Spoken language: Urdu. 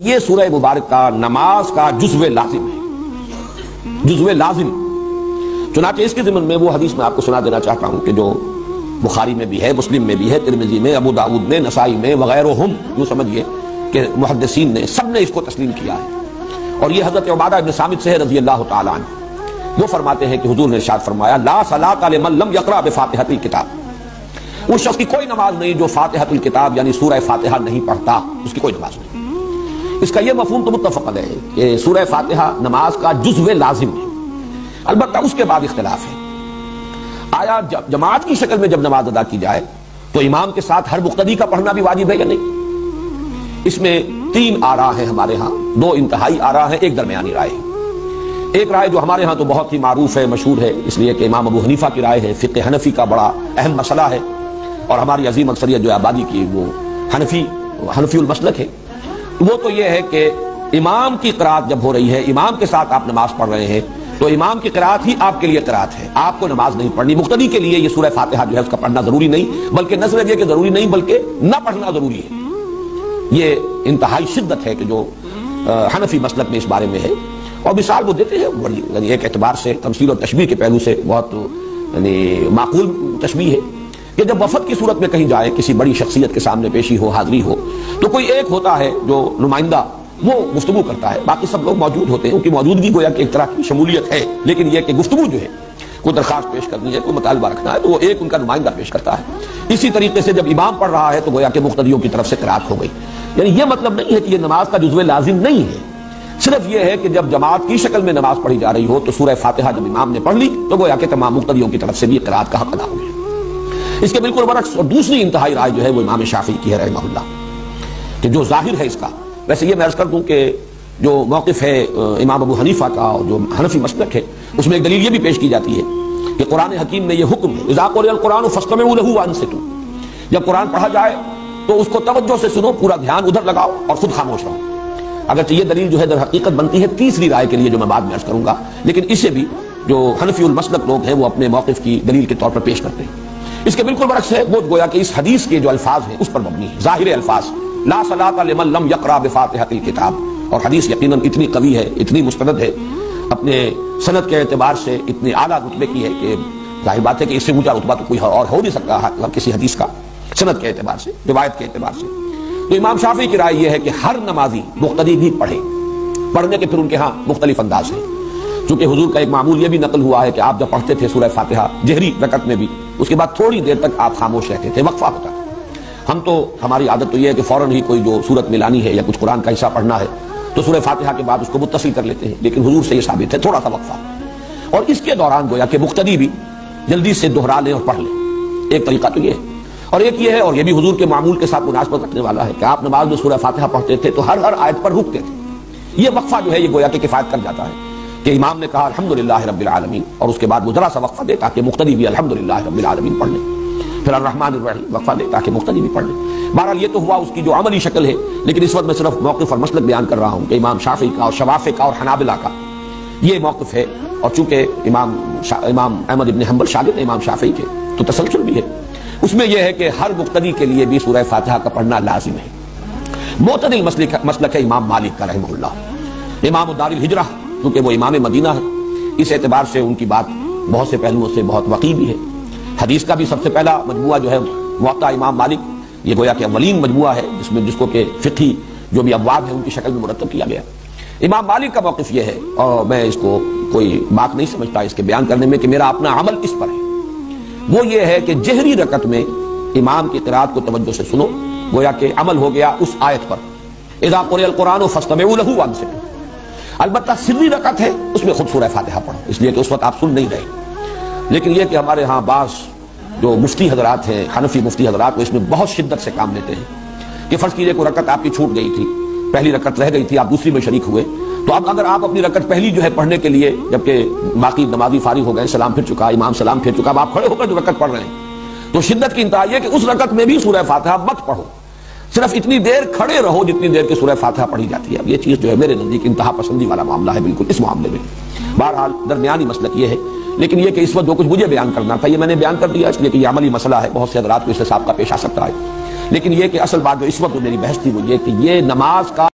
یہ سورہ مبارک کا نماز کا جزو لازم ہے، جزو لازم۔ چنانچہ اس کے ضمن میں وہ حدیث میں آپ کو سنا دینا چاہتا ہوں کہ جو بخاری میں بھی ہے، مسلم میں بھی ہے، ترمذی میں، ابو داؤد میں، نسائی میں وغیرہم، یوں سمجھیے کہ محدثین نے سب نے اس کو تسلیم کیا ہے۔ اور یہ حضرت عبادہ ابن صامت سے ہے رضی اللہ تعالی عنہ، وہ فرماتے ہیں کہ حضور نے ارشاد فرمایا لا صلاۃ لمن لم یقرأ بفاتحۃ الکتاب، اس شخص کی کوئی نماز نہیں جو فاتحۃ الکتاب یعنی سورہ فاتحہ نہیں پڑھتا، اس کی کوئی نماز نہیں۔ اس کا یہ مفہوم تو متفق ہے کہ سورہ فاتحہ نماز کا جزو لازم ہے، البتہ اس کے بعد اختلاف ہے، آیا جماعت کی شکل میں جب نماز ادا کی جائے تو امام کے ساتھ ہر مقتدی کا پڑھنا بھی واجب ہے یا نہیں؟ اس میں تین آراء ہیں ہمارے ہاں، دو انتہائی آراء ہیں، ایک درمیانی رائے ہے۔ ایک رائے جو ہمارے ہاں تو بہت ہی معروف ہے، مشہور ہے، اس لیے کہ امام ابو حنیفہ کی رائے ہے، فقہ حنفی کا بڑا اہم مسئلہ ہے، اور ہماری عظیم اکثریت جو آبادی کی وہ حنفی المسلک ہے۔ وہ تو یہ ہے کہ امام کی قرات جب ہو رہی ہے، امام کے ساتھ آپ نماز پڑھ رہے ہیں تو امام کی قرات ہی آپ کے لیے قرات ہے، آپ کو نماز نہیں پڑھنی۔ مقتدی کے لیے یہ سورہ فاتحہ جو ہے اس کا پڑھنا ضروری نہیں، بلکہ نہ صرف یہ کہ ضروری نہیں بلکہ نہ پڑھنا ضروری ہے۔ یہ انتہائی شدت ہے کہ جو حنفی مسلک میں اس بارے میں ہے، اور مثال وہ دیتے ہیں بڑی، یعنی ایک اعتبار سے تمثیل اور تشبیہ کے پہلو سے بہت یعنی معقول تشبیہ ہے کہ جب وفد کی صورت میں کہیں جائے، کسی بڑی شخصیت کے سامنے پیشی ہو، حاضری ہو، تو کوئی ایک ہوتا ہے جو نمائندہ، وہ گفتگو کرتا ہے، باقی سب لوگ موجود ہوتے ہیں، ان کی موجودگی گویا کہ ایک طرح کی شمولیت ہے، لیکن یہ کہ گفتگو جو ہے، کوئی درخواست پیش کرنی ہے، کوئی مطالبہ رکھنا ہے، تو وہ ایک ان کا نمائندہ پیش کرتا ہے۔ اسی طریقے سے جب امام پڑھ رہا ہے تو گویا کہ مقتدیوں کی طرف سے قرات ہو گئی۔ یعنی یہ مطلب نہیں ہے کہ یہ نماز کا جزو لازم نہیں ہے، صرف یہ ہے کہ جب جماعت کی شکل میں نماز پڑھی جا رہی ہو تو سورہ فاتحہ جب امام نے پڑھ لی تو گویا کہ تمام مقتدیوں کی طرف سے بھی قرات کا حق ادا ہو گیا۔ اس کے بالکل برعکس اور دوسری انتہائی رائے جو ہے وہ امام شافعی کی ہے رحمہ اللہ، کہ جو ظاہر ہے اس کا، ویسے یہ میں عرض کر دوں کہ جو موقف ہے امام ابو حنیفہ کا اور جو حنفی مسلک ہے، اس میں ایک دلیل یہ بھی پیش کی جاتی ہے کہ قرآن حکیم میں یہ حکم ہے اذا قرئ القرآن فاستمعوا له وانصتوا، جب قرآن پڑھا جائے تو اس کو توجہ سے سنو، پورا دھیان ادھر لگاؤ اور خود خاموش رہو۔ اگرچہ یہ دلیل جو ہے در حقیقت بنتی ہے تیسری رائے کے لیے جو میں بعد میں عرض کروں گا، لیکن اسے بھی جو حنفی المسلک لوگ ہیں وہ اپنے موقف کی دلیل کے طور پر پیش کرتے ہیں۔ اس کے بالکل برعکس ہے، وہ گویا کہ اس حدیث کے جو الفاظ ہیں اس پر مبنی ہے، ظاہر الفاظ لا صلاۃ لمن لم یقرأ بفاتحۃ الکتاب، اور حدیث یقیناً اتنی قوی ہے، اتنی مستند ہے، اپنے سند کے اعتبار سے اتنی اعلیٰ رتبے کی ہے کہ ظاہر بات ہے کہ اس سے اونچا رتبہ تو کوئی اور ہو نہیں سکتا کسی حدیث کا، سند کے اعتبار سے، روایت کے اعتبار سے۔ تو امام شافعی کی رائے یہ ہے کہ ہر نمازی مقتدی بھی پڑھے، پڑھنے کے پھر ان کے ہاں مختلف انداز ہیں، چونکہ حضور کا ایک معمول یہ بھی نقل ہوا ہے کہ آپ جب پڑھتے تھے سورہ فاتحہ جہری رکعت میں بھی، اس کے بعد تھوڑی دیر تک آپ خاموش رہتے تھے، وقفہ ہوتا تھا۔ ہم تو ہماری عادت تو یہ ہے کہ فوراً ہی کوئی جو سورت ملانی ہے یا کچھ قرآن کا حصہ پڑھنا ہے تو سورہ فاتحہ کے بعد اس کو متصل کر لیتے ہیں، لیکن حضور سے یہ ثابت ہے تھوڑا سا وقفہ، اور اس کے دوران گویا کہ مقتدی بھی جلدی سے دہرا لیں اور پڑھ لیں۔ ایک طریقہ تو یہ ہے، اور ایک یہ ہے، اور یہ بھی حضور کے معمول کے ساتھ مناسبت رکھنے والا ہے کہ آپ نماز میں سورہ فاتحہ پڑھتے تھے تو ہر آیت پر رکتے تھے۔ یہ وقفہ جو ہے یہ گویا کہ کفایت کر جاتا ہے کہ امام نے کہا الحمدللہ رب العالمین، اور اس کے بعد وہ ذرا سا وقفہ دے تاکہ مقتدی بھی الحمدللہ رب العالمین پڑھ لیں، پھر الرحمن الرحیم وقفہ دے تاکہ مقتدی بھی پڑھ لیں۔ بہرحال یہ تو ہوا اس کی جو عملی شکل ہے، لیکن اس وقت میں صرف موقف اور مسلک بیان کر رہا ہوں کہ امام شافعی کا اور شوافع کا اور حنابلہ کا یہ موقف ہے، اور چونکہ امام احمد ابن حنبل شاگرد امام شافعی کے تو تسلسل بھی ہے اس میں، یہ ہے کہ ہر مقتدی کے لیے بھی سورہ فاتحہ کا پڑھنا لازم ہے۔ معتدل مسلک ہے امام مالک کا رحمہ اللہ، امام دار الہجرہ، کیونکہ وہ امام مدینہ ہے، اس اعتبار سے ان کی بات بہت سے پہلوؤں سے بہت وقی بھی ہے۔ حدیث کا بھی سب سے پہلا مجموعہ جو ہے موطا امام مالک، یہ گویا کہ اولین مجموعہ ہے جس کو کہ فقہی جو بھی ابواب ہیں ان کی شکل میں مرتب کیا گیا۔ امام مالک کا موقف یہ ہے، اور میں اس کو کوئی بات نہیں سمجھتا اس کے بیان کرنے میں کہ میرا اپنا عمل اس پر ہے، وہ یہ ہے کہ جہری رکعت میں امام کی قرات کو توجہ سے سنو، گویا کہ عمل ہو گیا اس آیت پر اذا قرئ القرآن فاستمعوا له وانصتوا۔ البتہ سری رکعت ہے، اس میں خود سورہ فاتحہ پڑھو، اس لیے کہ اس وقت آپ سن نہیں رہے۔ لیکن یہ کہ ہمارے ہاں بعض جو مفتی حضرات ہیں، حنفی مفتی حضرات، وہ اس میں بہت شدت سے کام لیتے ہیں کہ فرض کیجئے کوئی رکعت آپ کی چھوٹ گئی تھی، پہلی رکعت رہ گئی تھی، آپ دوسری میں شریک ہوئے، تو اب اگر آپ اپنی رکعت پہلی جو ہے پڑھنے کے لیے، جبکہ باقی نمازی فارغ ہو گئے، سلام پھر چکا، امام سلام پھر چکا، اب آپ کھڑے ہو کر جو رکعت پڑھ رہے ہیں، تو شدت کی انتہا یہ کہ اس رکعت میں بھی سورہ فاتحہ مت پڑھو، صرف اتنی دیر کھڑے رہو جتنی دیر کی سورہ فاتحہ پڑھی جاتی ہے۔ اب یہ چیز جو ہے میرے نزدیک انتہا پسندی والا معاملہ ہے بالکل اس معاملے میں۔ بہرحال درمیانی مسلک یہ ہے، لیکن یہ کہ اس وقت جو کچھ مجھے بیان کرنا تھا یہ میں نے بیان کر دیا، اس لیے کہ یہ عملی مسئلہ ہے، بہت سے حضرات کو اس سے سابقہ پیش آ سکتا ہے، لیکن یہ کہ اصل بات جو اس وقت میری بحث تھی وہ یہ کہ یہ نماز کا